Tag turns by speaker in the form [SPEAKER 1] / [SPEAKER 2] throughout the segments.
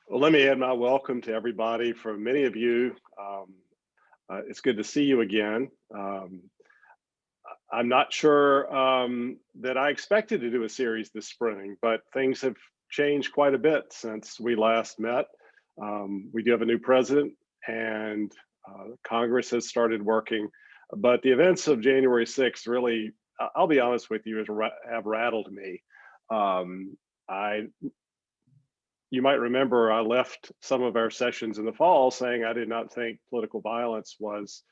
[SPEAKER 1] Well, let me add my welcome to everybody. For many of you, it's good to see you again. I'm not sure that I expected to do a series this spring, but things have changed quite a bit since we last met. We do have a new president, and Congress has started working. But the events of January 6th really, I'll be honest with you, have rattled me. I You might remember I left some of our sessions in the fall saying I did not think political violence was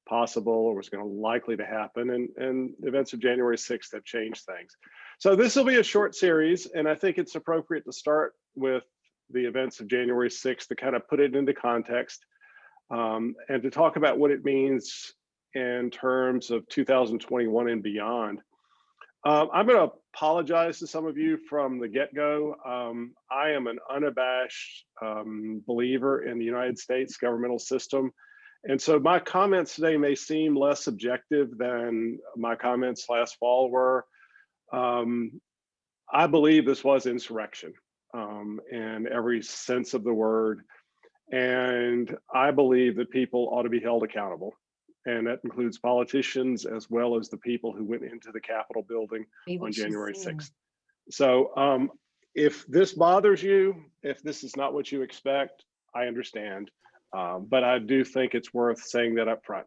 [SPEAKER 1] possible or was going to likely to happen. And the events of January 6th have changed things. So this will be a short series, and I think it's appropriate to start with the events of January 6th to kind of put it into context, and to talk about what it means in terms of 2021 and beyond. I'm going to apologize to some of you from the get-go. I am an unabashed believer in the United States governmental system. And so my comments today may seem less subjective than my comments last fall were. I believe this was insurrection in every sense of the word. And I believe that people ought to be held accountable. And that includes politicians as well as the people who went into the Capitol building on January 6th. So if this bothers you, if this is not what you expect, I understand. But I do think it's worth saying that up front.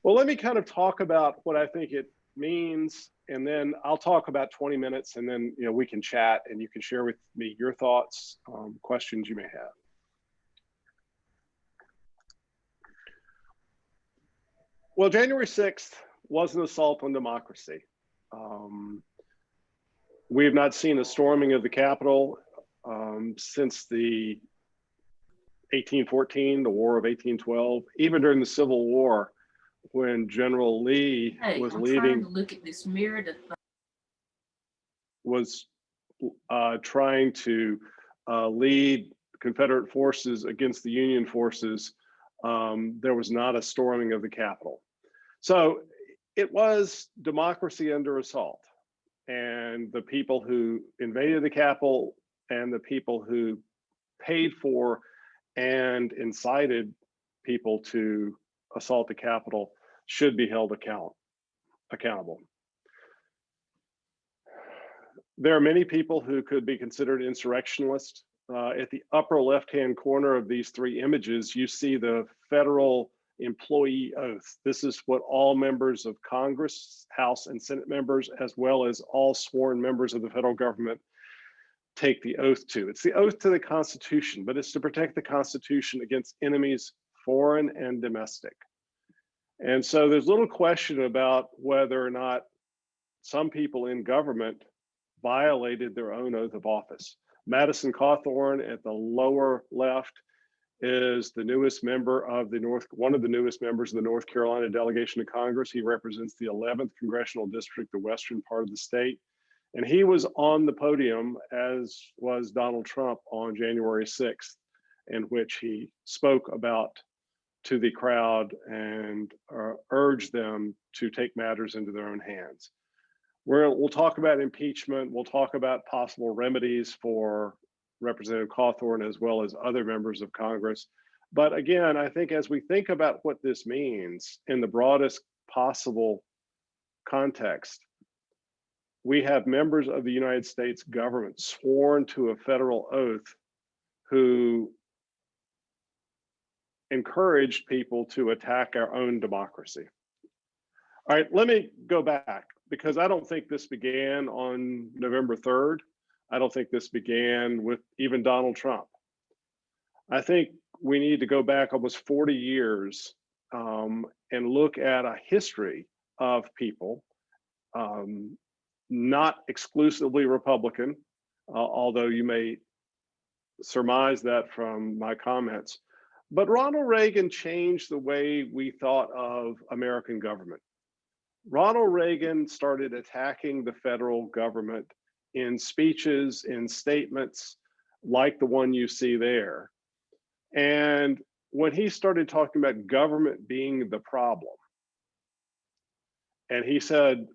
[SPEAKER 1] Well, let me kind of talk about what I think it means, and then I'll talk about 20 minutes, and then we can chat and you can share with me your thoughts, questions you may have. Well, January 6th was an assault on democracy. We have not seen a storming of the Capitol since the 1814, the War of 1812, even during the Civil War, when General Lee was leading.
[SPEAKER 2] Trying to look at this mirror
[SPEAKER 1] was trying to lead Confederate forces against the Union forces. There was not a storming of the Capitol. So it was democracy under assault. And the people who invaded the Capitol and the people who paid for and incited people to assault the Capitol should be held accountable. There are many people who could be considered insurrectionists. At the upper left-hand corner of these three images, you see the federal employee oath. This is what all members of Congress, House and Senate members, as well as all sworn members of the federal government take the oath to. It's the oath to the Constitution, but it's to protect the Constitution against enemies, foreign and domestic. And so there's little question about whether or not some people in government violated their own oath of office. Madison Cawthorn at the lower left is the newest member of one of the newest members of the North Carolina delegation to Congress. He represents the 11th congressional district, the western part of the state. And he was on the podium, as was Donald Trump, on January 6th, in which he spoke to the crowd and urged them to take matters into their own hands. We'll talk about impeachment. We'll talk about possible remedies for Representative Cawthorn as well as other members of Congress. But again, I think as we think about what this means in the broadest possible context, we have members of the United States government sworn to a federal oath who encouraged people to attack our own democracy. All right, let me go back, because I don't think this began on November 3rd. I don't think this began with even Donald Trump. I think we need to go back almost 40 years and look at a history of people, not exclusively Republican, although you may surmise that from my comments. But Ronald Reagan changed the way we thought of American government. Ronald Reagan started attacking the federal government in speeches, in statements like the one you see there. And when he started talking about government being the problem, and he said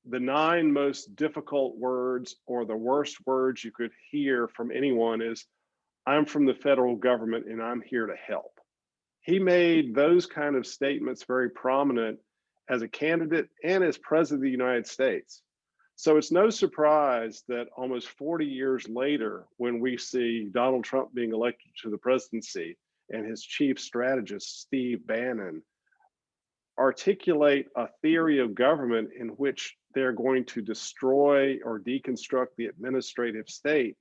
[SPEAKER 1] the 9 most difficult words or the worst words you could hear from anyone is I'm from the federal government and I'm here to help. He made those kind of statements very prominent as a candidate and as president of the United States. So it's no surprise that almost 40 years later, when we see Donald Trump being elected to the presidency and his chief strategist, Steve Bannon, articulate a theory of government in which they're going to destroy or deconstruct the administrative state,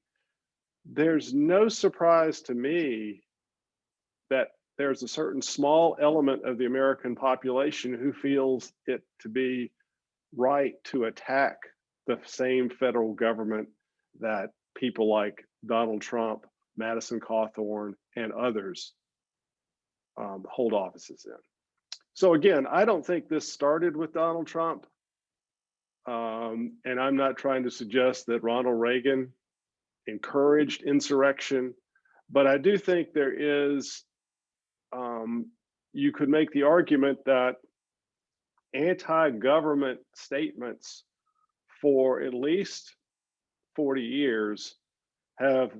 [SPEAKER 1] there's no surprise to me that there's a certain small element of the American population who feels it to be right to attack the same federal government that people like Donald Trump, Madison Cawthorn, and others hold offices in. So again, I don't think this started with Donald Trump. And I'm not trying to suggest that Ronald Reagan encouraged insurrection, but I do think there is, you could make the argument that anti-government statements for at least 40 years have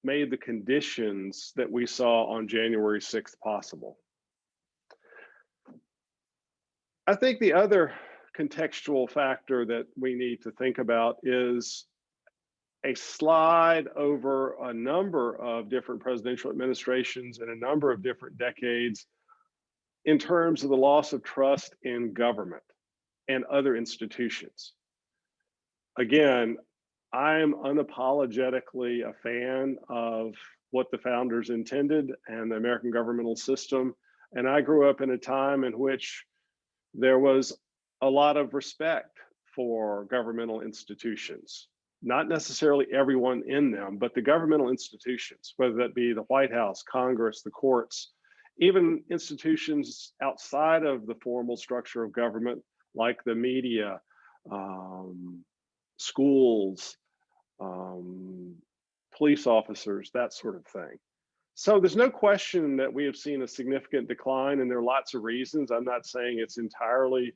[SPEAKER 1] made the conditions that we saw on January 6th possible. I think the other contextual factor that we need to think about is a slide over a number of different presidential administrations and a number of different decades in terms of the loss of trust in government and other institutions. Again, I'm unapologetically a fan of what the founders intended and the American governmental system. And I grew up in a time in which there was a lot of respect for governmental institutions, not necessarily everyone in them, but the governmental institutions, whether that be the White House, Congress, the courts, even institutions outside of the formal structure of government, like the media, schools, police officers, that sort of thing. So there's no question that we have seen a significant decline, and there are lots of reasons. I'm not saying it's entirely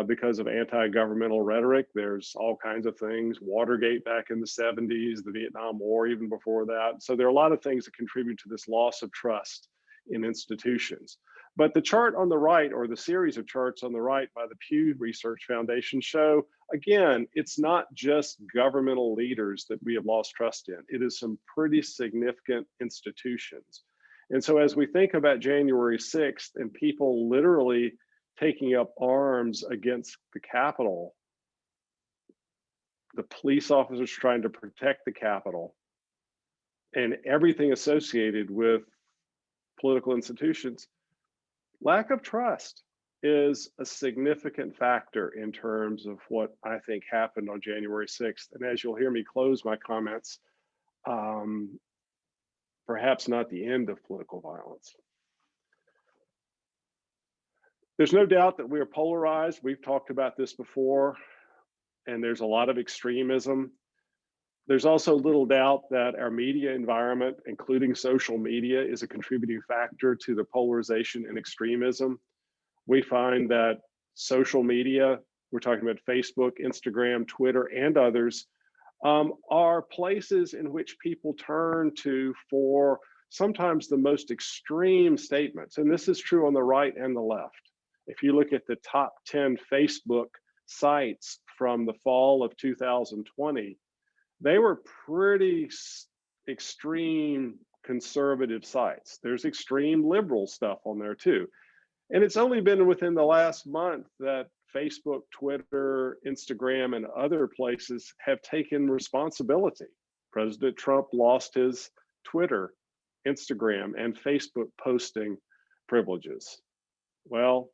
[SPEAKER 1] because of anti-governmental rhetoric. There's all kinds of things, Watergate back in the 70s, the Vietnam War even before that. So there are a lot of things that contribute to this loss of trust in institutions. But the chart on the right, or the series of charts on the right by the Pew Research Foundation, show, again, it's not just governmental leaders that we have lost trust in. It is some pretty significant institutions. And so as we think about January 6th and people literally taking up arms against the Capitol, the police officers trying to protect the Capitol, and everything associated with political institutions, lack of trust is a significant factor in terms of what I think happened on January 6th. And as you'll hear me close my comments, perhaps not the end of political violence. There's no doubt that we are polarized. We've talked about this before, and there's a lot of extremism. There's also little doubt that our media environment, including social media, is a contributing factor to the polarization and extremism. We find that social media, we're talking about Facebook, Instagram, Twitter, and others, are places in which people turn to for sometimes the most extreme statements. And this is true on the right and the left. If you look at the top 10 Facebook sites from the fall of 2020, they were pretty extreme conservative sites. There's extreme liberal stuff on there too. And it's only been within the last month that Facebook, Twitter, Instagram, and other places have taken responsibility. President Trump lost his Twitter, Instagram, and Facebook posting privileges. Well,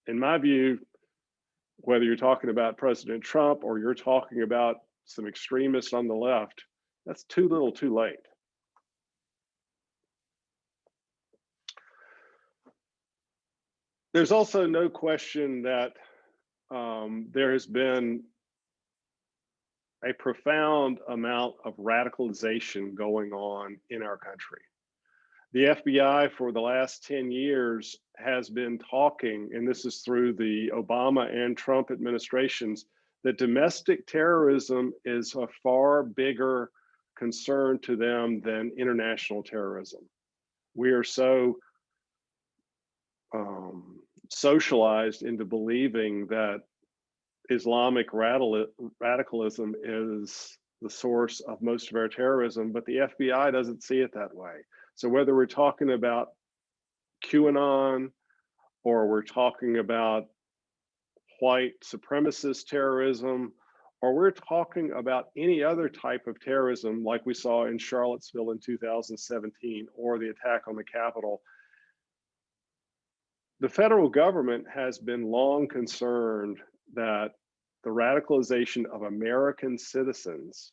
[SPEAKER 1] in my view, whether you're talking about President Trump or you're talking about some extremists on the left, that's too little too late. There's also no question that there has been a profound amount of radicalization going on in our country. The FBI for the last 10 years has been talking, and this is through the Obama and Trump administrations, that domestic terrorism is a far bigger concern to them than international terrorism. We are so socialized into believing that Islamic radicalism is the source of most of our terrorism, but the FBI doesn't see it that way. So whether we're talking about QAnon or we're talking about white supremacist terrorism, or we're talking about any other type of terrorism like we saw in Charlottesville in 2017 or the attack on the Capitol, the federal government has been long concerned that the radicalization of American citizens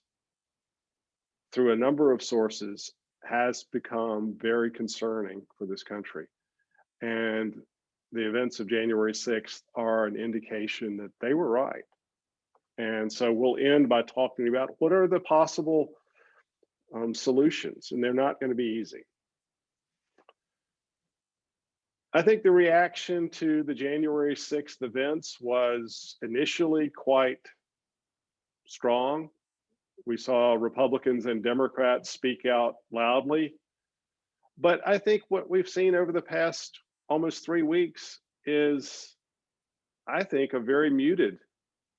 [SPEAKER 1] through a number of sources has become very concerning for this country. And the events of January 6th are an indication that they were right. And so we'll end by talking about what are the possible solutions, and they're not going to be easy. I think the reaction to the January 6th events was initially quite strong. We saw Republicans and Democrats speak out loudly. But I think what we've seen over the past almost 3 weeks is, I think, a very muted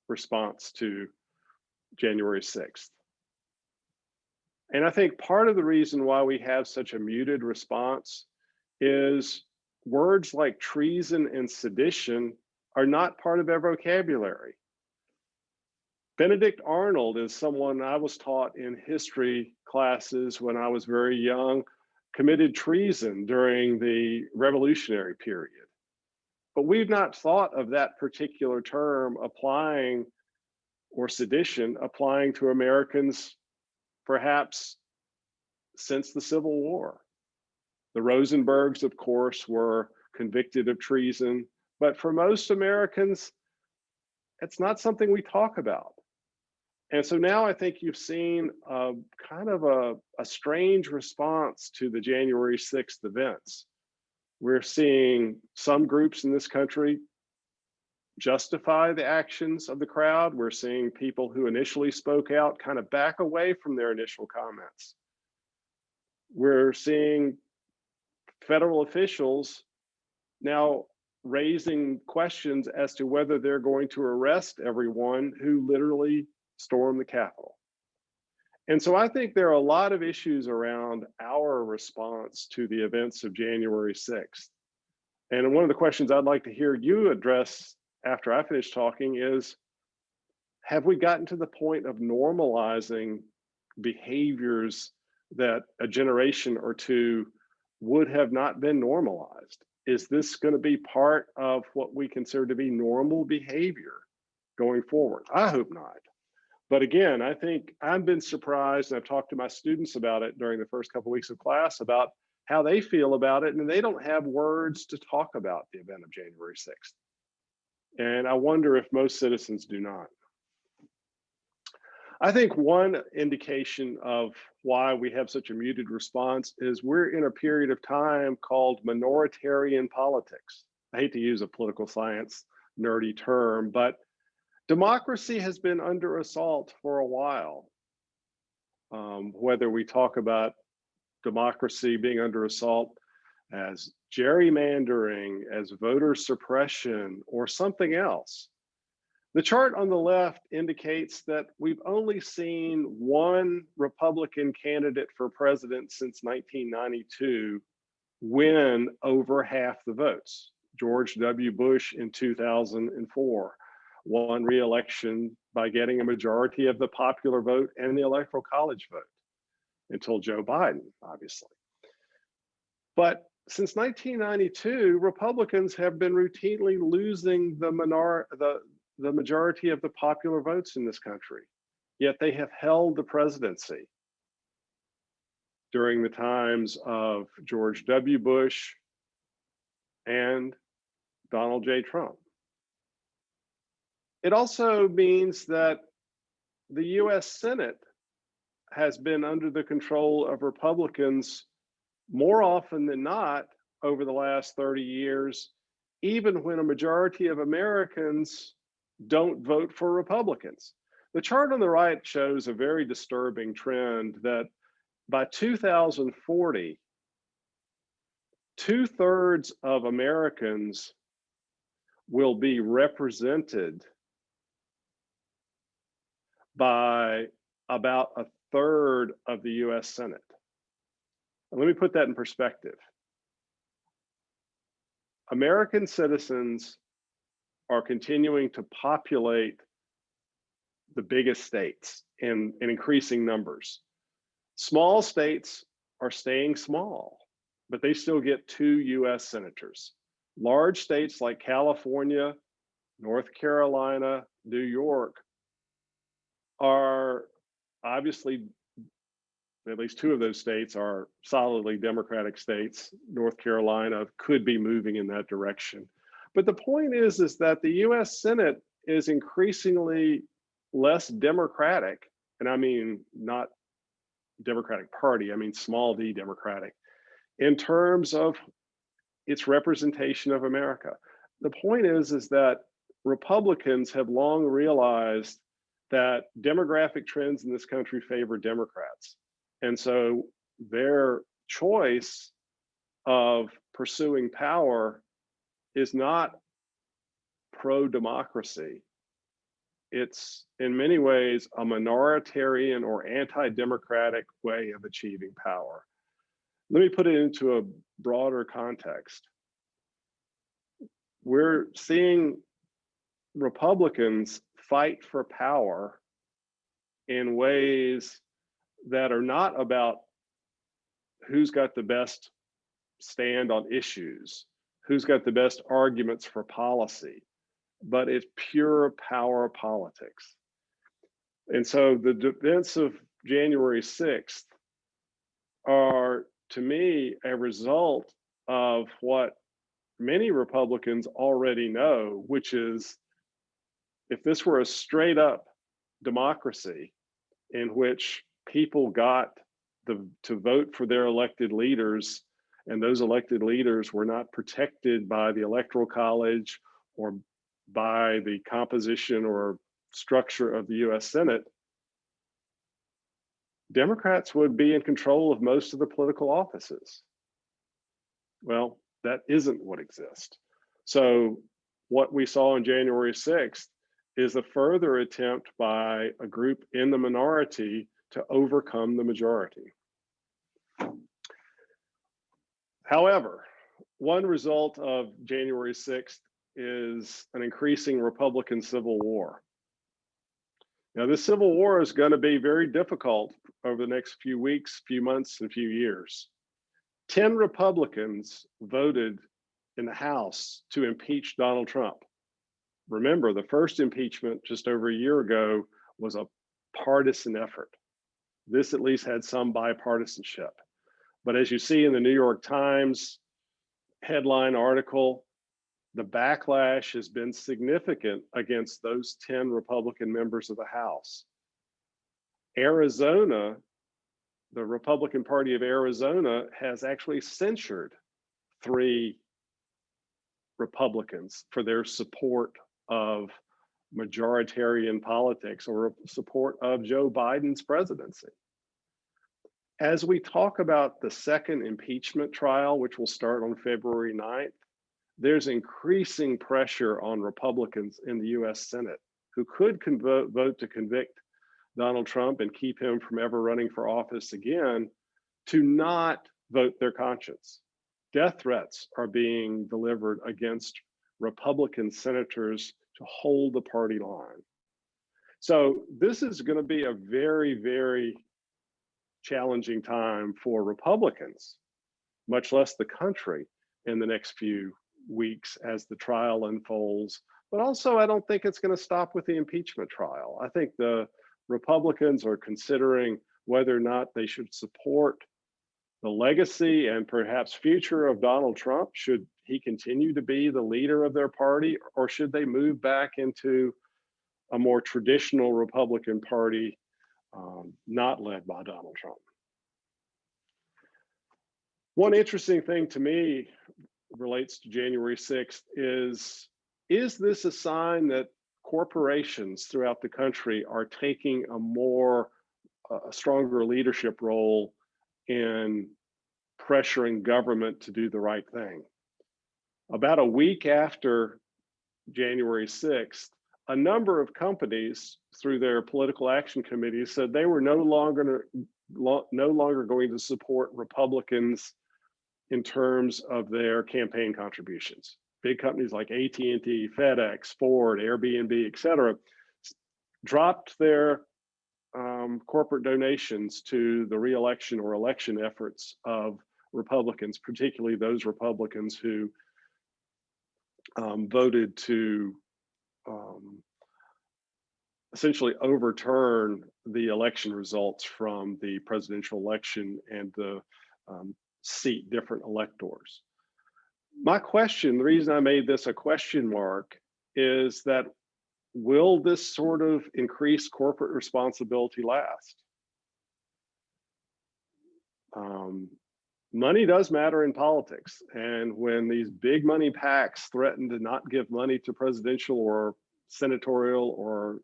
[SPEAKER 1] response to January 6th. And I think part of the reason why we have such a muted response is words like treason and sedition are not part of our vocabulary. Benedict Arnold is someone I was taught in history classes when I was very young, committed treason during the Revolutionary period. But we've not thought of that particular term applying, or sedition applying to Americans perhaps since the Civil War. The Rosenbergs, of course, were convicted of treason, but for most Americans, it's not something we talk about. And so now I think you've seen kind of a strange response to the January 6th events. We're seeing some groups in this country justify the actions of the crowd. We're seeing people who initially spoke out kind of back away from their initial comments. We're seeing federal officials now raising questions as to whether they're going to arrest everyone who literally stormed the Capitol. And so I think there are a lot of issues around our response to the events of January 6th. And one of the questions I'd like to hear you address after I finish talking is, have we gotten to the point of normalizing behaviors that a generation or two would have not been normalized? Is this going to be part of what we consider to be normal behavior going forward? I hope not. But again, I think I've been surprised, and I've talked to my students about it during the first couple of weeks of class about how they feel about it, and they don't have words to talk about the event of January 6th. And I wonder if most citizens do not. I think one indication of why we have such a muted response is we're in a period of time called minoritarian politics. I hate to use a political science nerdy term, but democracy has been under assault for a while. Whether we talk about democracy being under assault as gerrymandering, as voter suppression, or something else. The chart on the left indicates that we've only seen one Republican candidate for president since 1992 win over half the votes. George W. Bush in 2004 won re-election by getting a majority of the popular vote and the electoral college vote, until Joe Biden, obviously. But since 1992, Republicans have been routinely losing the majority of the popular votes in this country, yet they have held the presidency during the times of George W. Bush and Donald J. Trump. It also means that the US Senate has been under the control of Republicans more often than not over the last 30 years, even when a majority of Americans don't vote for Republicans. The chart on the right shows a very disturbing trend that by 2040, 2/3 of Americans will be represented by about a third of the US Senate. And let me put that in perspective. American citizens are continuing to populate the biggest states in increasing numbers. Small states are staying small, but they still get 2 US senators. Large states like California, North Carolina, New York are obviously, at least 2 of those states are solidly Democratic states. North Carolina could be moving in that direction. But the point is that the US Senate is increasingly less democratic, and I mean not Democratic Party, I mean small d Democratic, in terms of its representation of America. The point is that Republicans have long realized that demographic trends in this country favor Democrats. And so their choice of pursuing power is not pro-democracy. It's in many ways a minoritarian or anti-democratic way of achieving power. Let me put it into a broader context. We're seeing Republicans fight for power in ways that are not about who's got the best stand on issues, who's got the best arguments for policy, but it's pure power politics. And so the events of January 6th are, to me, a result of what many Republicans already know, which is if this were a straight up democracy in which people got to vote for their elected leaders, and those elected leaders were not protected by the Electoral College or by the composition or structure of the US Senate, Democrats would be in control of most of the political offices. Well, that isn't what exists. So what we saw on January 6th is a further attempt by a group in the minority to overcome the majority. However, one result of January 6th is an increasing Republican civil war. Now, this civil war is going to be very difficult over the next few weeks, few months, and few years. 10 Republicans voted in the House to impeach Donald Trump. Remember, the first impeachment just over a year ago was a partisan effort. This at least had some bipartisanship. But as you see in the New York Times headline article, the backlash has been significant against those 10 Republican members of the House. Arizona, the Republican Party of Arizona has actually censured 3 Republicans for their support of majoritarian politics or support of Joe Biden's presidency. As we talk about the second impeachment trial, which will start on February 9th, there's increasing pressure on Republicans in the US Senate who could vote to convict Donald Trump and keep him from ever running for office again to not vote their conscience. Death threats are being delivered against Republican senators to hold the party line. So this is going to be a very, very challenging time for Republicans, much less the country, in the next few weeks as the trial unfolds. But also, I don't think it's going to stop with the impeachment trial. I think the Republicans are considering whether or not they should support the legacy and perhaps future of Donald Trump. Should he continue to be the leader of their party, or should they move back into a more traditional Republican Party, not led by Donald Trump? One interesting thing to me relates to January 6th is this a sign that corporations throughout the country are taking a stronger leadership role in pressuring government to do the right thing. About a week after January 6th, a number of companies through their political action committees said they were no longer going to support Republicans in terms of their campaign contributions. Big companies like AT&T, FedEx, Ford, Airbnb, et cetera, dropped their corporate donations to the re-election or election efforts of Republicans, particularly those Republicans who voted to essentially overturn the election results from the presidential election and the seat different electors. My question, the reason I made this a question mark, is that will this sort of increased corporate responsibility last? Money does matter in politics, and when these big money PACs threaten to not give money to presidential or senatorial or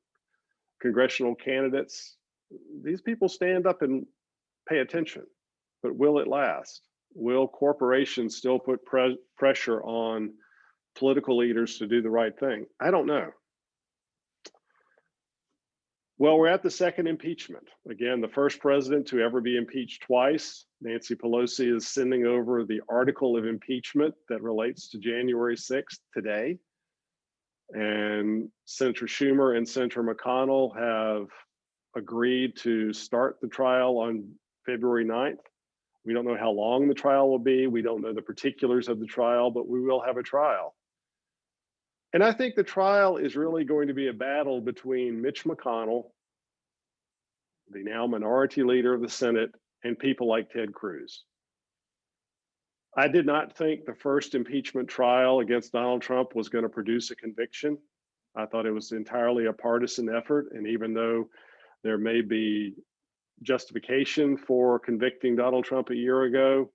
[SPEAKER 1] congressional candidates, these people stand up and pay attention. But will it last? Will corporations still put pressure on political leaders to do the right thing? I don't know. Well, we're at the second impeachment. Again, the first president to ever be impeached twice. Nancy Pelosi is sending over the article of impeachment that relates to January 6th today. And Senator Schumer and Senator McConnell have agreed to start the trial on February 9th. We don't know how long the trial will be. We don't know the particulars of the trial, but we will have a trial. And I think the trial is really going to be a battle between Mitch McConnell, the now minority leader of the Senate, and people like Ted Cruz. I did not think the first impeachment trial against Donald Trump was going to produce a conviction. I thought it was entirely a partisan effort. And even though there may be justification for convicting Donald Trump a year ago,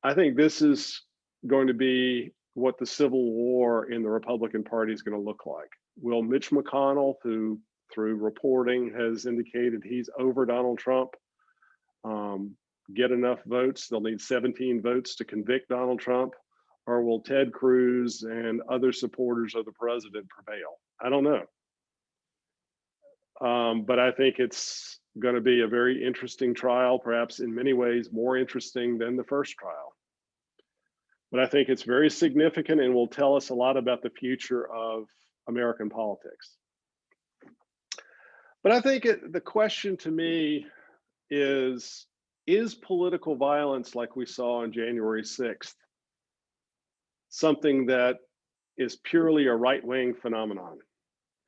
[SPEAKER 1] I think this is going to be what the civil war in the Republican Party is going to look like. Will Mitch McConnell, who through reporting has indicated he's over Donald Trump, get enough votes? They'll need 17 votes to convict Donald Trump, or will Ted Cruz and other supporters of the president prevail? I don't know. But I think it's going to be a very interesting trial, perhaps in many ways more interesting than the first trial. But I think it's very significant and will tell us a lot about the future of American politics. But I think the question to me is political violence like we saw on January 6th something that is purely a right-wing phenomenon?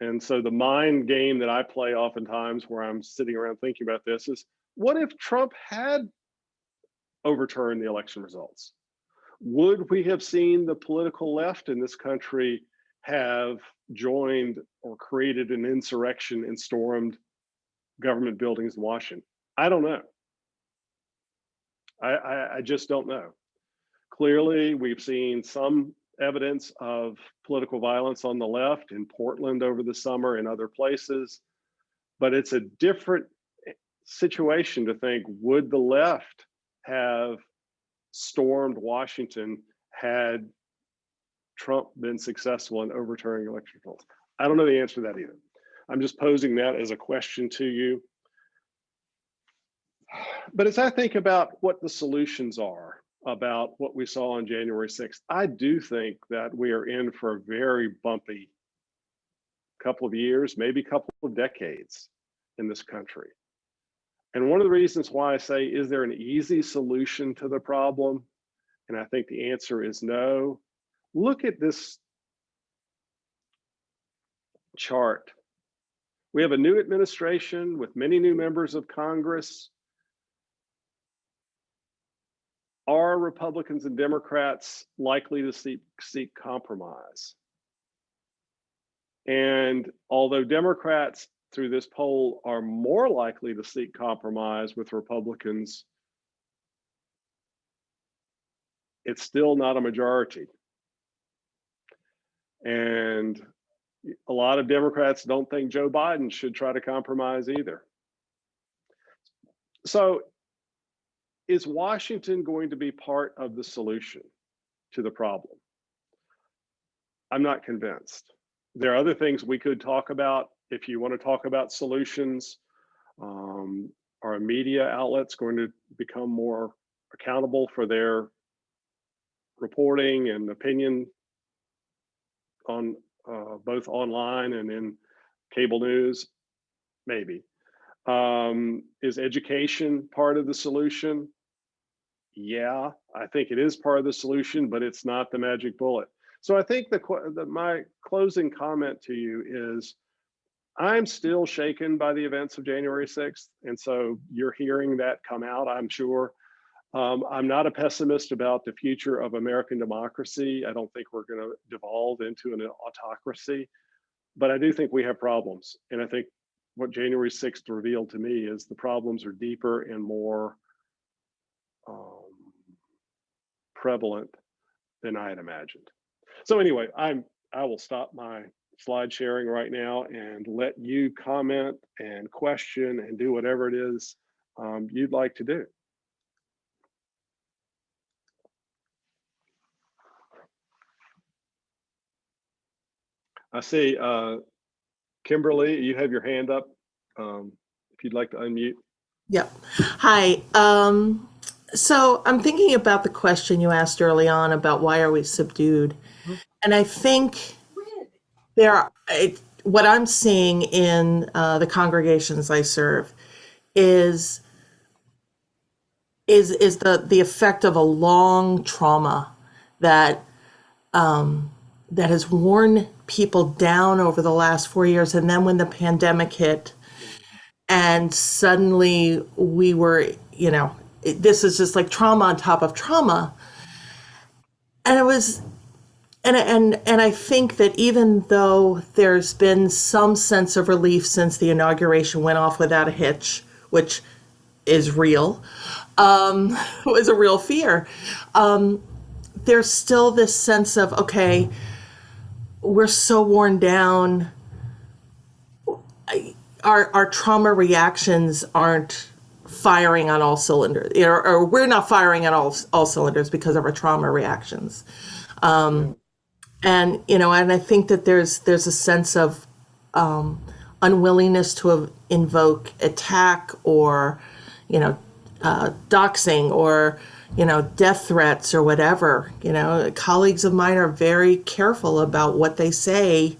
[SPEAKER 1] And so the mind game that I play oftentimes where I'm sitting around thinking about this is, what if Trump had overturned the election results? Would we have seen the political left in this country have joined or created an insurrection and stormed government buildings in Washington? I don't know. I just don't know. Clearly, we've seen some evidence of political violence on the left in Portland over the summer and other places, but it's a different situation to think, would the left have stormed Washington had Trump been successful in overturning election results? I don't know the answer to that either. I'm just posing that as a question to you. But as I think about what the solutions are about what we saw on January 6th, I do think that we are in for a very bumpy couple of years, maybe a couple of decades in this country. And one of the reasons why I say, is there an easy solution to the problem? And I think the answer is no. Look at this chart. We have a new administration with many new members of Congress. Are Republicans and Democrats likely to seek compromise? And although Democrats through this poll are more likely to seek compromise with Republicans, it's still not a majority. And a lot of Democrats don't think Joe Biden should try to compromise either. So is Washington going to be part of the solution to the problem? I'm not convinced. There are other things we could talk about. If you want to talk about solutions, are media outlets going to become more accountable for their reporting and opinion on both online and in cable news? Maybe. Is education part of the solution? Yeah, I think it is part of the solution, but it's not the magic bullet. So I think my closing comment to you is I'm still shaken by the events of January 6th. And so you're hearing that come out, I'm sure. I'm not a pessimist about the future of American democracy. I don't think we're going to devolve into an autocracy, but I do think we have problems. And I think what January 6th revealed to me is the problems are deeper and more prevalent than I had imagined. So anyway, I will stop my slide sharing right now and let you comment and question and do whatever it is you'd like to do. I see Kimberly, you have your hand up. If you'd like to unmute.
[SPEAKER 2] Yep. Hi. So I'm thinking about the question you asked early on about why are we subdued? And I think what I'm seeing in the congregations I serve is the effect of a long trauma that that has worn people down over the last 4 years. And then when the pandemic hit, and suddenly we were, this is just like trauma on top of trauma. And it was, and I think that even though there's been some sense of relief since the inauguration went off without a hitch, which is real, was a real fear, there's still this sense of, okay, we're so worn down. Our trauma reactions aren't firing on all cylinders, or we're not firing on all cylinders because of our trauma reactions. And I think that there's a sense of unwillingness to invoke attack or, doxing or, death threats or whatever. Colleagues of mine are very careful about what they say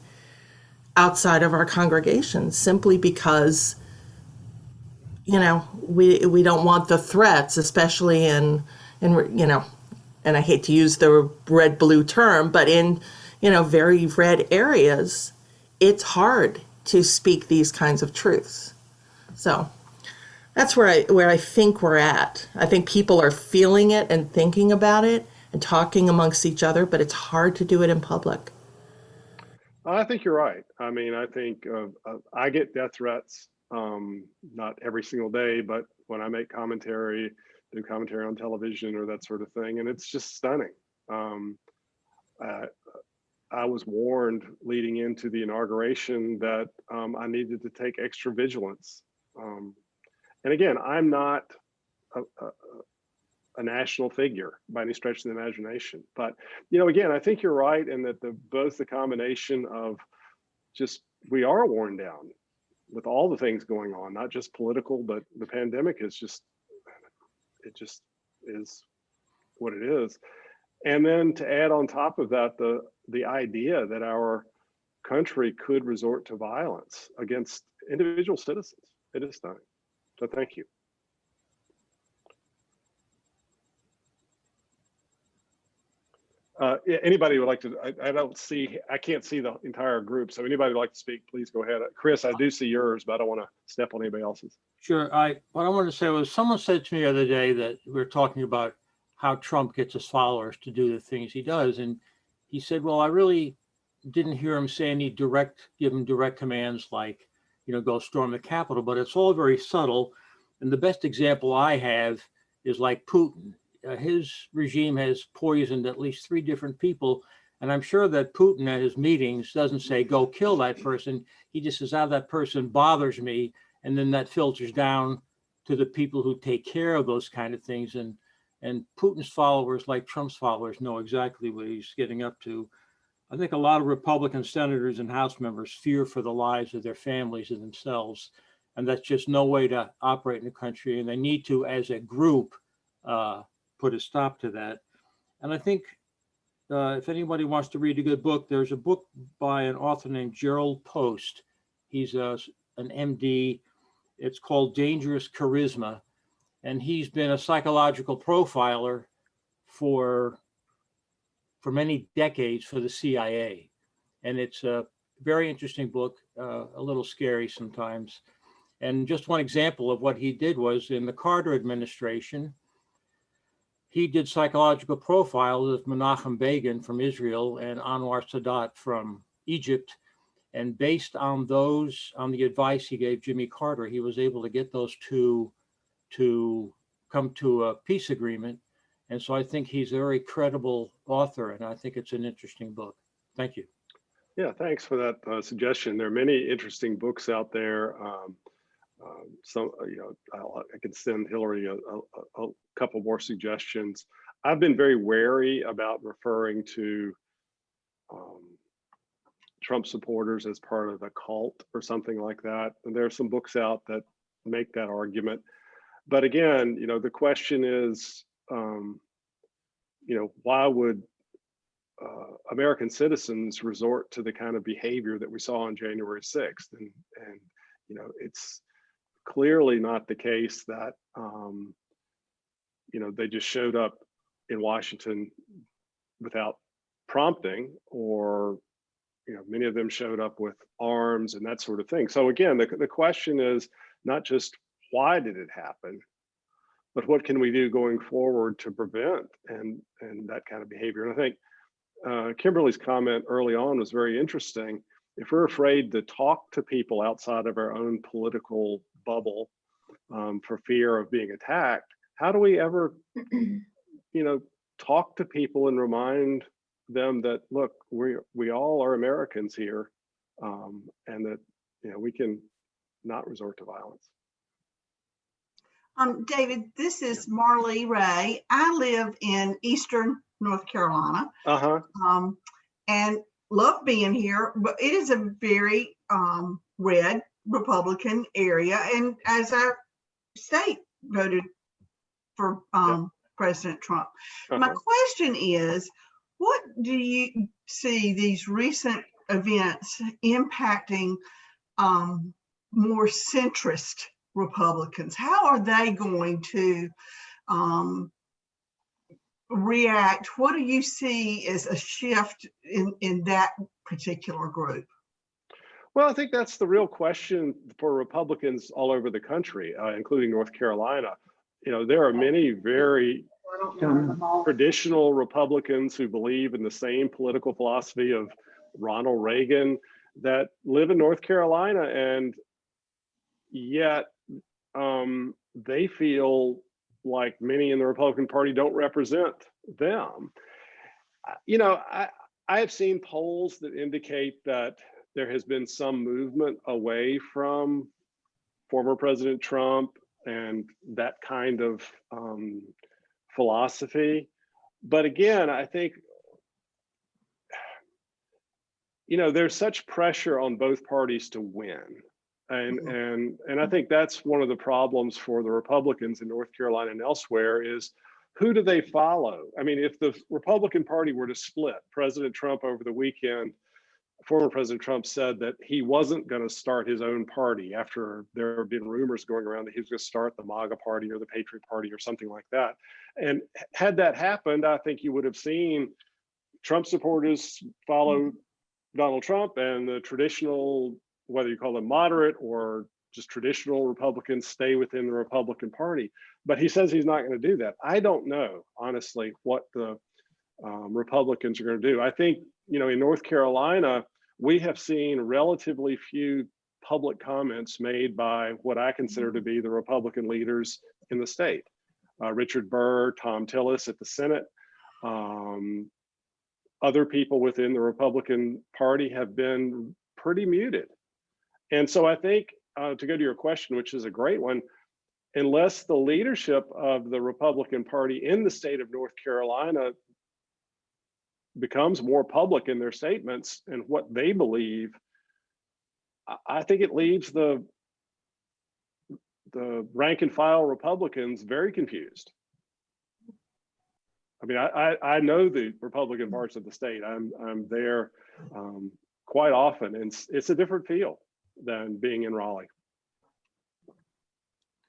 [SPEAKER 2] outside of our congregations, simply because, we don't want the threats, especially in and I hate to use the red blue term, but in, very red areas, it's hard to speak these kinds of truths. So that's where I think we're at. I think people are feeling it and thinking about it and talking amongst each other, but it's hard to do it in public.
[SPEAKER 1] I think you're right. I mean, I think I get death threats, not every single day, but when I make commentary, do commentary on television or that sort of thing, and it's just stunning. I was warned leading into the inauguration that I needed to take extra vigilance. And again, I'm not a national figure by any stretch of the imagination. But, again, I think you're right in that both the combination of just, we are worn down with all the things going on, not just political, but the pandemic is just, it just is what it is. And then to add on top of that, the idea that our country could resort to violence against individual citizens, it is stunning. So thank you. Anybody would like to, I can't see the entire group. So anybody would like to speak, please go ahead. Chris, I do see yours, but I don't want to step on anybody else's.
[SPEAKER 3] Sure. What I wanted to say was, someone said to me the other day that we were talking about how Trump gets his followers to do the things he does. And he said, well, I really didn't hear him say give him direct commands like, go storm the Capitol, but it's all very subtle. And the best example I have is like Putin. His regime has poisoned at least 3 different people, And I'm sure that Putin at his meetings doesn't say, go kill that person. He just says, that person bothers me. And then that filters down to the people who take care of those kind of things. And Putin's followers, like Trump's followers, know exactly what he's getting up to. I think a lot of Republican senators and House members fear for the lives of their families and themselves. And that's just no way to operate in the country. And they need to, as a group, put a stop to that. And I think if anybody wants to read a good book, there's a book by an author named Gerald Post. He's an MD. It's called Dangerous Charisma. And he's been a psychological profiler for many decades for the CIA. And it's a very interesting book, a little scary sometimes. And just one example of what he did was in the Carter administration, he did psychological profiles of Menachem Begin from Israel and Anwar Sadat from Egypt. And based on those, on the advice he gave Jimmy Carter, he was able to get those two to come to a peace agreement. And so I think he's a very credible author, and I think it's an interesting book. Thank you.
[SPEAKER 1] Yeah, thanks for that suggestion. There are many interesting books out there. Some, I can send Hillary a couple more suggestions. I've been very wary about referring to Trump supporters as part of a cult or something like that. And there are some books out that make that argument. But again, the question is, why would American citizens resort to the kind of behavior that we saw on January 6th? And it's clearly not the case that, they just showed up in Washington without prompting, or, many of them showed up with arms and that sort of thing. So again, the question is not just why did it happen, but what can we do going forward to prevent and that kind of behavior? And I think Kimberly's comment early on was very interesting. If we're afraid to talk to people outside of our own political bubble for fear of being attacked, how do we ever, talk to people and remind them that, look, we all are Americans here, and that we can not resort to violence.
[SPEAKER 4] David, this is Marley Ray. I live in Eastern North Carolina, and love being here, but it is a very red Republican area, and as our state voted for President Trump. My question is, what do you see these recent events impacting more centrist Republicans? How are they going to react? What do you see as a shift in that particular group?
[SPEAKER 1] Well, I think that's the real question for Republicans all over the country, including North Carolina. There are many very traditional Republicans who believe in the same political philosophy of Ronald Reagan that live in North Carolina, and yet they feel like many in the Republican Party don't represent them. I have seen polls that indicate that there has been some movement away from former President Trump and that kind of philosophy. But again, I think, there's such pressure on both parties to win. And I think that's one of the problems for the Republicans in North Carolina and elsewhere is, who do they follow? I mean, if the Republican Party were to split, President Trump over the weekend, former President Trump said that he wasn't going to start his own party after there have been rumors going around that he was going to start the MAGA party or the Patriot Party or something like that. And had that happened, I think you would have seen Trump supporters follow Donald Trump, and the traditional, whether you call them moderate or just traditional Republicans, stay within the Republican Party. But he says he's not going to do that. I don't know, honestly, what the Republicans are going to do. I think, in North Carolina, we have seen relatively few public comments made by what I consider to be the Republican leaders in the state. Richard Burr, Tom Tillis at the Senate, other people within the Republican Party have been pretty muted. And so I think, to go to your question, which is a great one, unless the leadership of the Republican Party in the state of North Carolina becomes more public in their statements and what they believe, I think it leaves the rank and file Republicans very confused. I mean, I know the Republican parts of the state. I'm there quite often, and it's a different feel than being in Raleigh.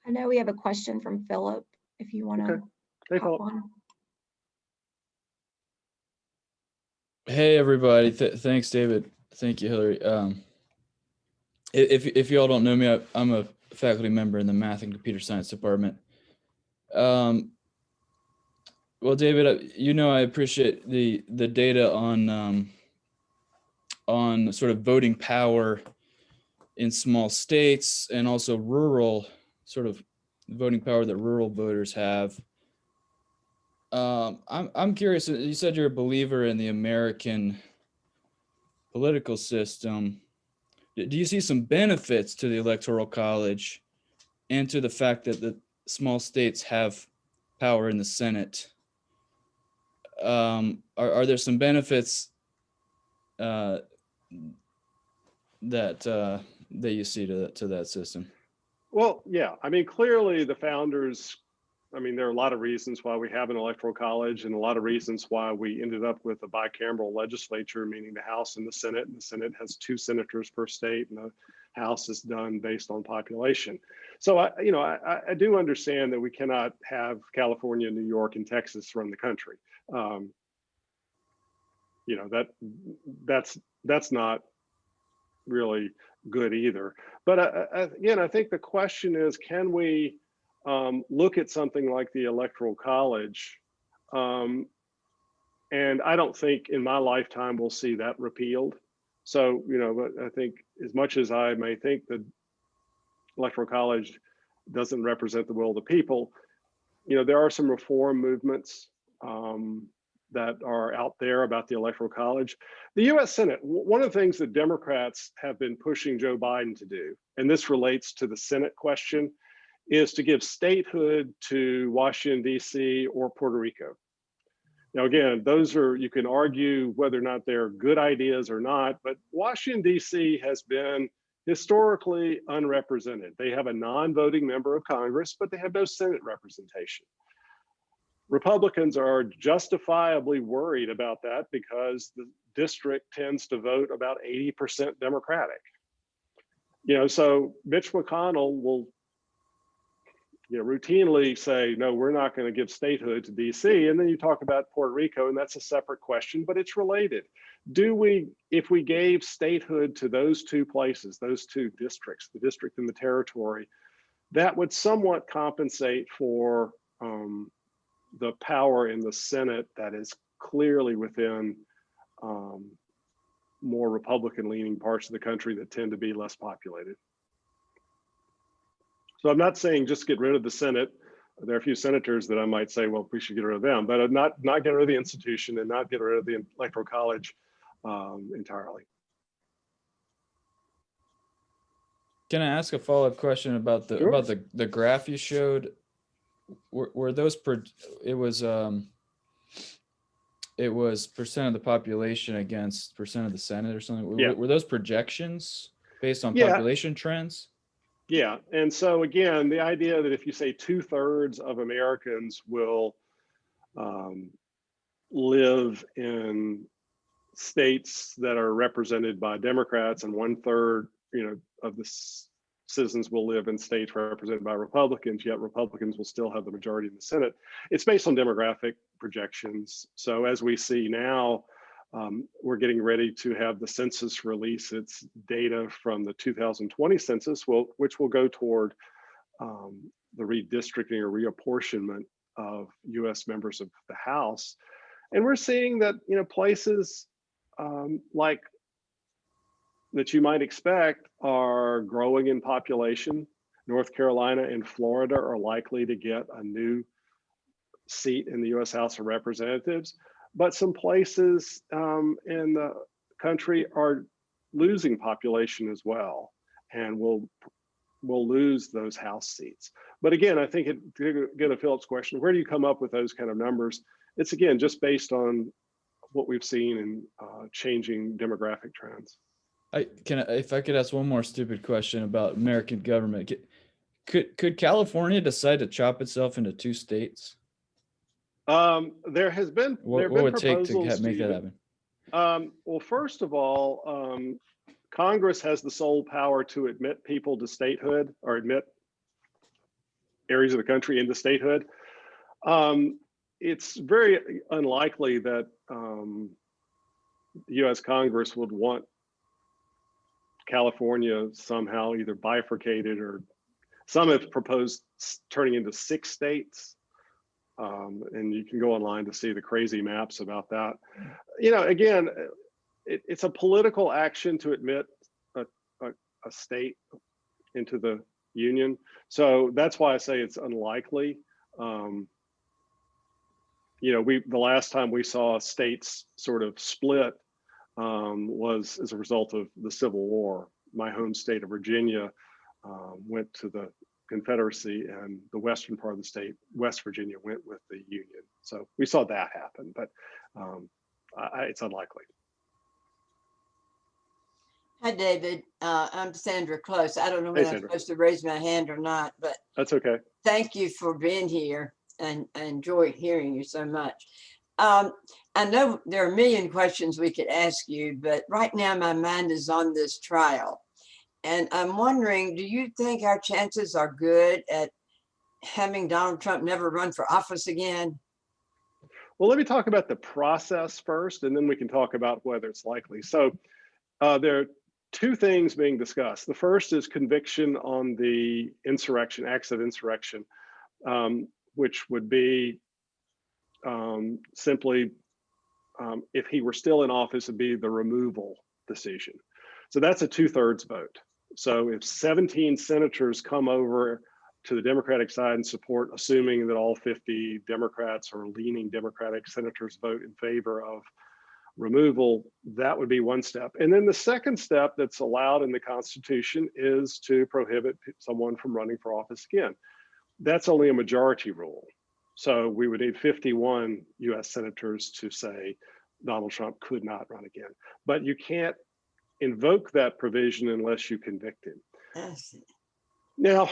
[SPEAKER 5] I know we have a question from Philip, if you want to.
[SPEAKER 1] Okay. Hey, Philip.
[SPEAKER 6] Hey everybody! Thanks, David. Thank you, Hillary. If you all don't know me, I'm a faculty member in the Math and Computer Science department. Well, David, you know I appreciate the data on sort of voting power in small states and also rural sort of voting power that rural voters have. I'm curious. You said you're a believer in the American political system. Do you see some benefits to the Electoral College and to the fact that the small states have power in the Senate? Are there some benefits that you see to that system?
[SPEAKER 1] Well, yeah. I mean, clearly the founders, I mean, there are a lot of reasons why we have an electoral college and a lot of reasons why we ended up with a bicameral legislature, meaning the House and the Senate. And the Senate has 2 senators per state, and the House is done based on population. So, I do understand that we cannot have California, New York, and Texas run the country. That's not really good either. But again, I think the question is, can we look at something like the Electoral College? And I don't think in my lifetime we'll see that repealed. So, but I think as much as I may think the Electoral College doesn't represent the will of the people, there are some reform movements that are out there about the Electoral College. The US Senate, one of the things that Democrats have been pushing Joe Biden to do, and this relates to the Senate question, is to give statehood to Washington, D.C. or Puerto Rico. Now, again, those are, you can argue whether or not they're good ideas or not, but Washington, D.C. has been historically unrepresented. They have a non-voting member of Congress, but they have no Senate representation. Republicans are justifiably worried about that because the district tends to vote about 80% Democratic. So Mitch McConnell will routinely say, no, we're not going to give statehood to DC. And then you talk about Puerto Rico, and that's a separate question, but it's related. If we gave statehood to those 2 places, those 2 districts, the district and the territory, that would somewhat compensate for the power in the Senate that is clearly within more Republican-leaning parts of the country that tend to be less populated. So I'm not saying just get rid of the Senate. There are a few senators that I might say, well, we should get rid of them, but not get rid of the institution and not get rid of the Electoral College entirely.
[SPEAKER 6] Can I ask a follow-up question about the
[SPEAKER 1] Sure.
[SPEAKER 6] the graph you showed? Were those it was percent of the population against percent of the Senate or something?
[SPEAKER 1] Yeah.
[SPEAKER 6] Were those projections based on
[SPEAKER 1] Yeah.
[SPEAKER 6] population trends?
[SPEAKER 1] Yeah, and so again, the idea that if you say 2/3 of Americans will live in states that are represented by Democrats and 1/3, of the citizens will live in states represented by Republicans, yet Republicans will still have the majority in the Senate. It's based on demographic projections. So as we see now, we're getting ready to have the census release its data from the 2020 census, which will go toward the redistricting or reapportionment of US members of the House. And we're seeing that, places like that you might expect are growing in population. North Carolina and Florida are likely to get a new seat in the US House of Representatives. but some places in the country are losing population as well, and will lose those House seats. But again, I think to get to Philip's question, where do you come up with those kind of numbers? It's again just based on what we've seen in changing demographic trends.
[SPEAKER 6] If I could ask one more stupid question about American government, could California decide to chop itself into 2 states?
[SPEAKER 1] There has been
[SPEAKER 6] What would it take to make that happen?
[SPEAKER 1] Well, first of all, Congress has the sole power to admit people to statehood or admit areas of the country into statehood. It's very unlikely that the U.S. Congress would want California somehow either bifurcated, or some have proposed turning into 6 states. And you can go online to see the crazy maps about that. You know, again, it's a political action to admit a state into the union. So that's why I say it's unlikely. You know, the last time we saw states sort of split was as a result of the Civil War. My home state of Virginia went to the Confederacy, and the western part of the state, West Virginia, went with the Union. So we saw that happen, but it's unlikely.
[SPEAKER 7] Hi, David. I'm Sandra Close. I don't know whether I'm supposed to raise my hand or not, but
[SPEAKER 1] that's okay.
[SPEAKER 7] Thank you for being here, and I enjoy hearing you so much. I know there are a million questions we could ask you, but right now my mind is on this trial. And I'm wondering, do you think our chances are good at having Donald Trump never run for office again?
[SPEAKER 1] Well, let me talk about the process first, and then we can talk about whether it's likely. So there are 2 things being discussed. The first is conviction on the insurrection, acts of insurrection, which would be simply, if he were still in office, it'd be the removal decision. So that's a 2/3 vote. So if 17 senators come over to the Democratic side and support, assuming that all 50 Democrats or leaning Democratic senators vote in favor of removal, that would be one step. And then the second step that's allowed in the Constitution is to prohibit someone from running for office again. That's only a majority rule. So we would need 51 US senators to say Donald Trump could not run again. But you can't invoke that provision unless you convict him. Now,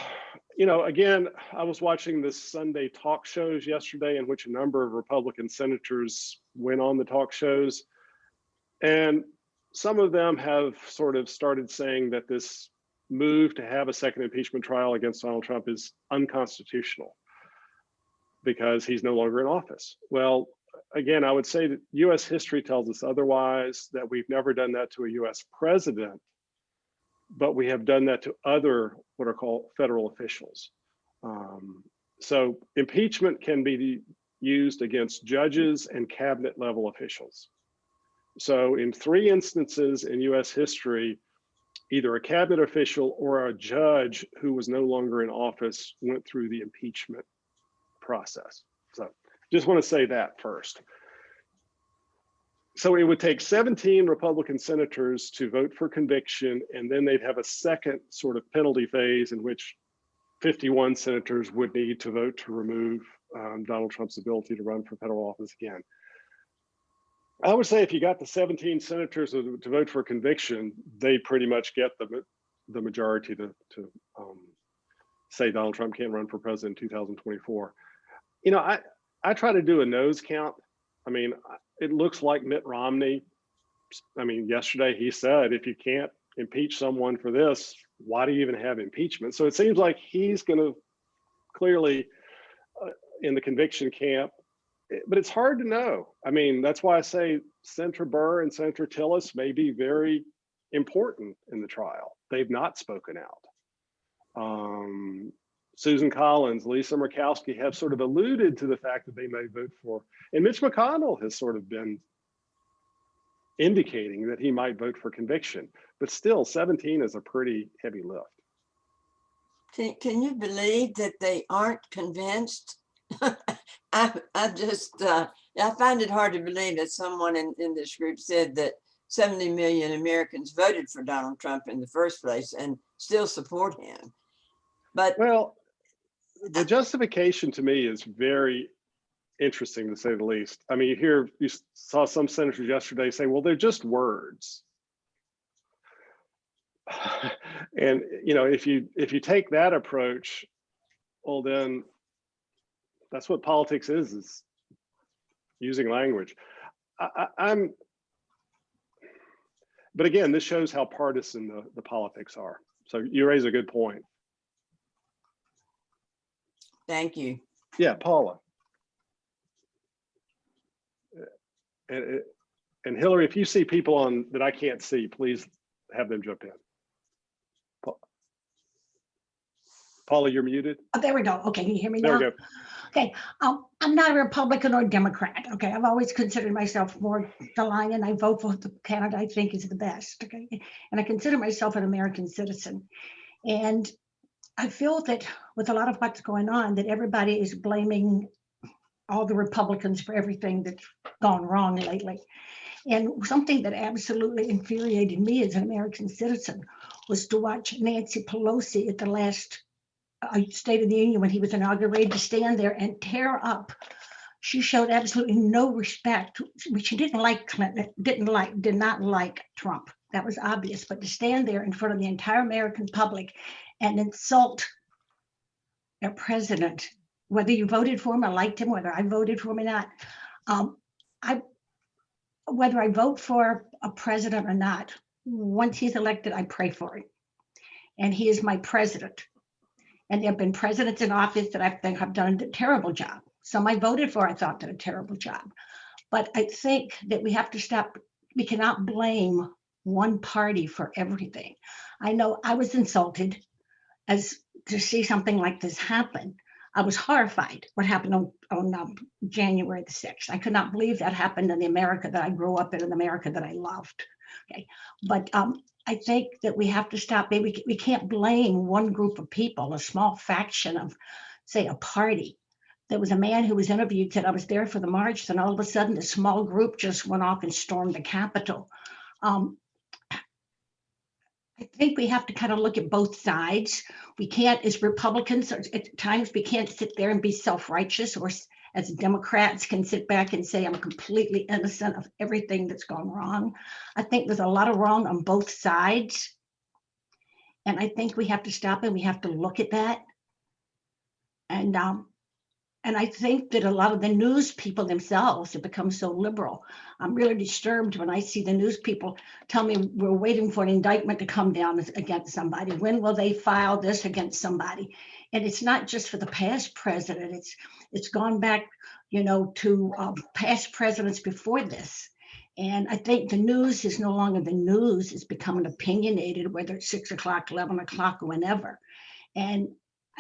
[SPEAKER 1] you know, again, I was watching this Sunday talk shows yesterday in which a number of Republican senators went on the talk shows. And some of them have sort of started saying that this move to have a second impeachment trial against Donald Trump is unconstitutional because he's no longer in office. Well, again, I would say that US history tells us otherwise, that we've never done that to a US president, but we have done that to other what are called federal officials. So impeachment can be used against judges and cabinet level officials. So in 3 instances in US history, either a cabinet official or a judge who was no longer in office went through the impeachment process. So just want to say that first. So it would take 17 Republican senators to vote for conviction, and then they'd have a second sort of penalty phase in which 51 senators would need to vote to remove Donald Trump's ability to run for federal office again. I would say if you got the 17 senators to vote for conviction, they pretty much get the majority to say Donald Trump can't run for president in 2024. You know, I try to do a nose count. I mean, it looks like Mitt Romney. I mean, yesterday he said, if you can't impeach someone for this, why do you even have impeachment? So it seems like he's going to clearly in the conviction camp, but it's hard to know. I mean, that's why I say Senator Burr and Senator Tillis may be very important in the trial. They've not spoken out. Susan Collins, Lisa Murkowski have sort of alluded to the fact that they may vote for, and Mitch McConnell has sort of been indicating that he might vote for conviction, but still 17 is a pretty heavy lift.
[SPEAKER 7] Can you believe that they aren't convinced? I just, I find it hard to believe that someone in this group said that 70 million Americans voted for Donald Trump in the first place and still support him. But
[SPEAKER 1] well, the justification to me is very interesting, to say the least. I mean, you saw some senators yesterday say, well, they're just words. And if you take that approach, well, then that's what politics is using language. But again, this shows how partisan the politics are. So you raise a good point.
[SPEAKER 7] thank you.
[SPEAKER 1] Yeah, Paula. And Hillary, if you see people on that I can't see, please have them jump in. Paula, you're muted.
[SPEAKER 8] Oh, there we go. Okay, can you hear me
[SPEAKER 1] There
[SPEAKER 8] now?
[SPEAKER 1] we go.
[SPEAKER 8] Okay, I'm not a Republican or Democrat. Okay, I've always considered myself more the line, and I vote for the candidate I think is the best. Okay, and I consider myself an American citizen, and I feel that with a lot of what's going on, that everybody is blaming all the Republicans for everything that's gone wrong lately. And something that absolutely infuriated me as an American citizen was to watch Nancy Pelosi at the last State of the Union when he was inaugurated, to stand there and tear up. She showed absolutely no respect. She didn't like Clinton, did not like Trump. That was obvious. But to stand there in front of the entire American public and insult their president, whether you voted for him or liked him, whether I voted for him or not, whether I vote for a president or not, once he's elected, I pray for him. And he is my president. And there have been presidents in office that I think have done a terrible job. Some I voted for, I thought, did a terrible job. But I think that we have to stop. We cannot blame one party for everything. I know I was insulted as to see something like this happen. I was horrified what happened on January the 6th. I could not believe that happened in the America that I grew up in, the America that I loved. Okay, but I think that we have to stop. Maybe we can't blame one group of people, a small faction of, say, a party. There was a man who was interviewed, said, I was there for the march, and all of a sudden a small group just went off and stormed the Capitol. I think we have to kind of look at both sides. We can't, as Republicans, at times we can't sit there and be self-righteous, or as Democrats can sit back and say, I'm completely innocent of everything that's gone wrong. I think there's a lot of wrong on both sides. And I think we have to stop and we have to look at that. And I think that a lot of the news people themselves have become so liberal. I'm really disturbed when I see the news people tell me we're waiting for an indictment to come down against somebody. When will they file this against somebody? And it's not just for the past president. It's gone back, to past presidents before this. And I think the news is no longer the news. It's becoming opinionated, whether it's 6 o'clock, 11 o'clock, or whenever. And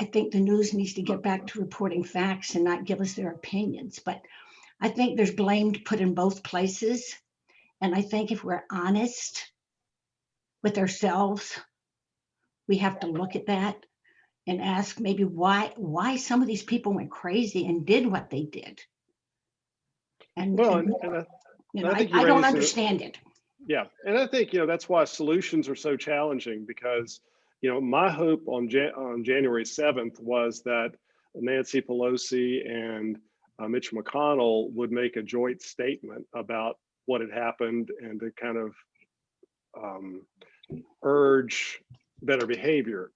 [SPEAKER 8] I think the news needs to get back to reporting facts and not give us their opinions. But I think there's blame put in both places. And I think if we're honest with ourselves, we have to look at that and ask maybe why some of these people went crazy and did what they did. And, I don't understand it.
[SPEAKER 1] Yeah, and I think, that's why solutions are so challenging, because my hope on January 7th was that Nancy Pelosi and Mitch McConnell would make a joint statement about what had happened and to kind of urge better behavior.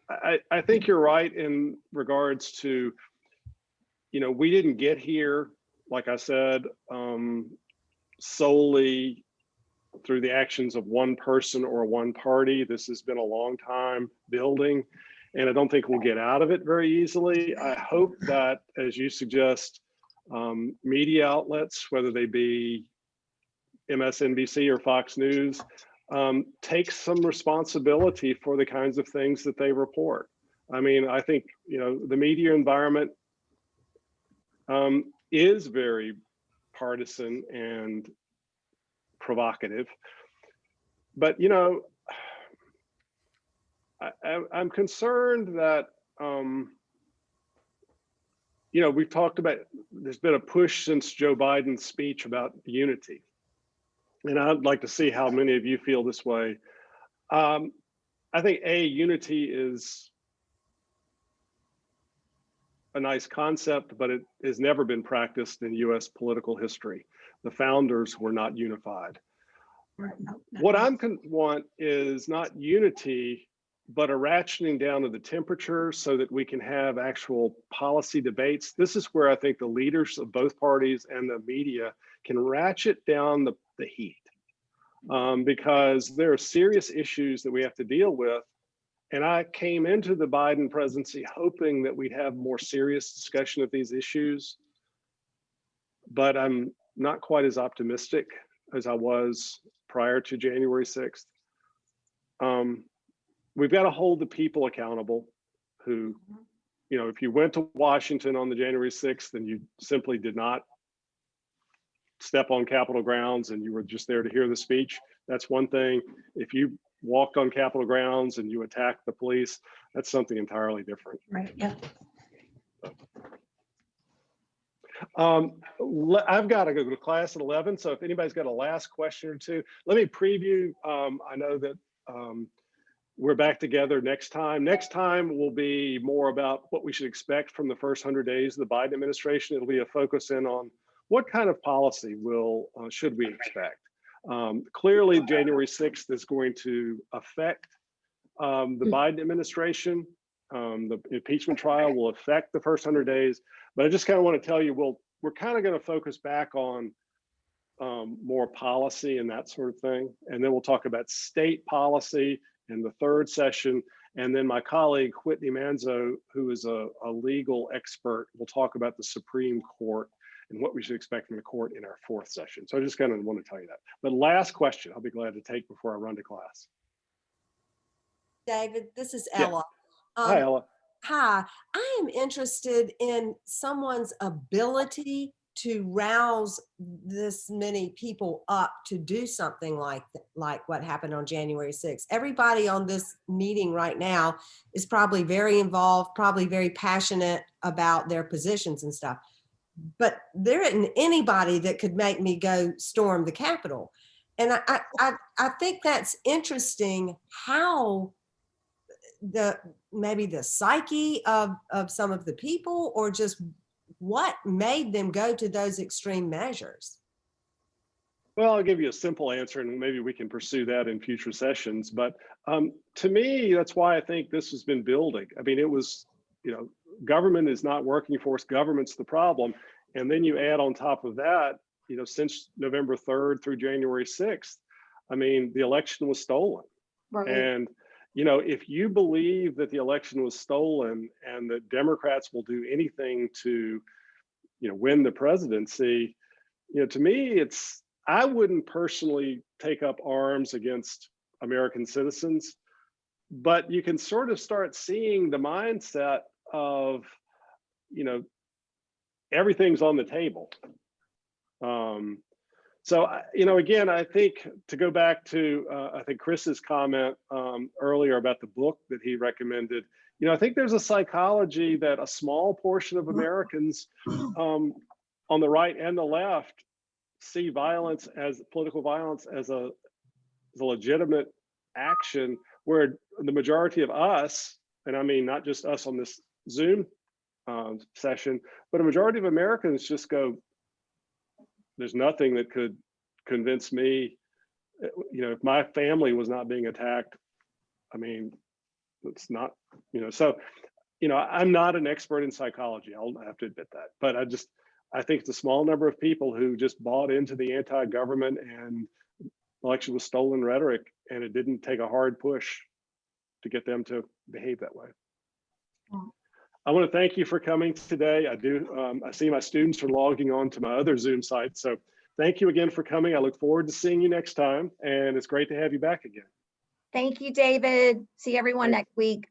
[SPEAKER 1] I think you're right in regards to, we didn't get here, like I said, solely through the actions of one person or one party. This has been a long time building, and I don't think we'll get out of it very easily. I hope that, as you suggest, media outlets, whether they be MSNBC or Fox News, take some responsibility for the kinds of things that they report. I mean, I think, the media environment is very partisan and provocative, but I'm concerned that we've talked about, there's been a push since Joe Biden's speech about unity. And I'd like to see how many of you feel this way. I think unity is a nice concept, but it has never been practiced in US political history. The founders were not unified. What I want is not unity, but a ratcheting down of the temperature so that we can have actual policy debates. This is where I think the leaders of both parties and the media can ratchet down the heat, because there are serious issues that we have to deal with. And I came into the Biden presidency hoping that we'd have more serious discussion of these issues, but I'm not quite as optimistic as I was prior to January 6th. We've got to hold the people accountable who, if you went to Washington on the January 6th and you simply did not step on Capitol grounds and you were just there to hear the speech, that's one thing. If you walked on Capitol grounds and you attacked the police, that's something entirely different.
[SPEAKER 8] Right, yeah.
[SPEAKER 1] I've got to go to class at 11. So if anybody's got a last question or two, let me preview. I know that we're back together next time. Next time will be more about what we should expect from the first 100 days of the Biden administration. It'll be a focus in on what kind of policy should we expect. Clearly, January 6th is going to affect the Biden administration. The impeachment trial will affect the first 100 days. But I just kind of want to tell you, we're kind of going to focus back on more policy and that sort of thing. And then we'll talk about state policy in the third session. And then my colleague, Whitney Manzo, who is a legal expert, will talk about the Supreme Court and what we should expect from the court in our fourth session. So I just kind of want to tell you that. But last question, I'll be glad to take before I run to class.
[SPEAKER 9] David, this is
[SPEAKER 1] Yeah.
[SPEAKER 9] Ella.
[SPEAKER 1] Hi, Ella.
[SPEAKER 9] Hi, I am interested in someone's ability to rouse this many people up to do something like what happened on January 6th. Everybody on this meeting right now is probably very involved, probably very passionate about their positions and stuff. But there isn't anybody that could make me go storm the Capitol. And I think that's interesting how maybe the psyche of some of the people, or just what made them go to those extreme measures.
[SPEAKER 1] Well, I'll give you a simple answer and maybe we can pursue that in future sessions. But to me, that's why I think this has been building. I mean, it was, government is not working for us, government's the problem. And then you add on top of that, since November 3rd through January 6th, I mean, the election was stolen.
[SPEAKER 8] Right.
[SPEAKER 1] And, if you believe that the election was stolen and that Democrats will do anything to, win the presidency, to me, I wouldn't personally take up arms against American citizens, but you can sort of start seeing the mindset of, everything's on the table. So, again, I think to go back to, I think Chris's comment earlier about the book that he recommended, I think there's a psychology that a small portion of Americans on the right and the left see political violence as a legitimate action, where the majority of us, and I mean, not just us on this Zoom session, but a majority of Americans just go, there's nothing that could convince me, if my family was not being attacked, I mean, it's not, so, I'm not an expert in psychology. I'll have to admit that, but I think it's a small number of people who just bought into the anti-government and election was stolen rhetoric, and it didn't take a hard push to get them to behave that way. I want to thank you for coming today. I see my students are logging on to my other Zoom site. So thank you again for coming. I look forward to seeing you next time. And it's great to have you back again.
[SPEAKER 5] Thank you, David. See everyone next week.